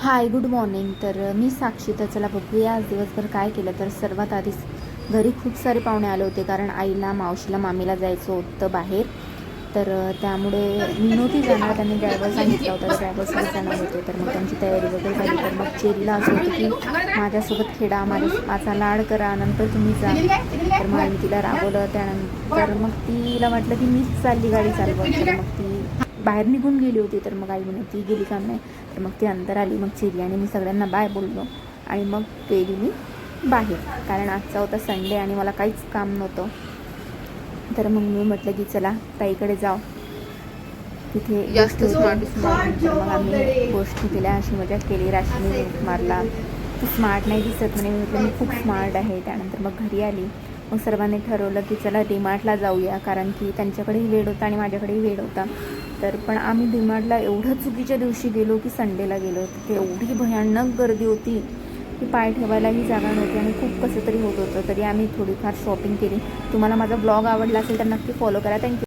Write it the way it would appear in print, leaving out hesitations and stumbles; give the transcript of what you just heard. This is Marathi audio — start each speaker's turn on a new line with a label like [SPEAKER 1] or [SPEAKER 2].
[SPEAKER 1] हाय, गुड मॉर्निंग. तर मी साक्षी. तर चला बघूया आज दिवसभर काय केलं. तर सर्वात आधीच घरी खूप सारे पाहुणे आले होते, कारण आईला, मावशीला, मामीला जायचं होतं बाहेर. तर त्यामुळे मी नव्हती जाणार. त्यांनी ड्रायव्हर सांगितला होता, तर ड्रायव्हरसोबत जाणार होते. तर मग त्यांची तयारी वगैरे झाली. तर मग चेरीला असं होतं की माझ्यासोबत खेळा, माझा लाड करा, नंतर तुम्ही जा. तर मग आईने तिला रागवलं. त्यानंतर मग तिला वाटलं की मीच चालली गाडी चालवत. तर मग ती बाहेर निघून गेली होती. तर मग आई म्हणे ती गेली का नाही. तर मग ती अंतर आली. मग चिरली आणि मी सगळ्यांना बाय बोललो आणि मग गेली मी बाहेर, कारण आजचा होता संडे आणि मला काहीच काम नव्हतं. तर मग मी म्हटलं की चला ताईकडे जाऊ, तिथे गोष्टी होती. मग आम्ही गोष्टी केल्या, अशी मजा केली. राशीने मारला, तू स्मार्ट नाही दिसत म्हणे. मी म्हटलं मी खूप स्मार्ट आहे. त्यानंतर मग घरी आली. मग सर्वांनी ठरवलं की चला डीमार्टला जाऊया, कारण की त्यांच्याकडेही वेळ होता आणि माझ्याकडेही वेळ होता. तर पण आम्ही डीमार्टला एवढं चुकीच्या दिवशी गेलो की संडेला गेलो. तिथे एवढी भयानक गर्दी होती की पाय ठेवायलाही जागा नव्हती आणि खूप कसं तरी होत होतं. तरी आम्ही थोडीफार शॉपिंग केली. तुम्हाला माझा ब्लॉग आवडला असेल तर नक्की फॉलो करा. थँक्यू.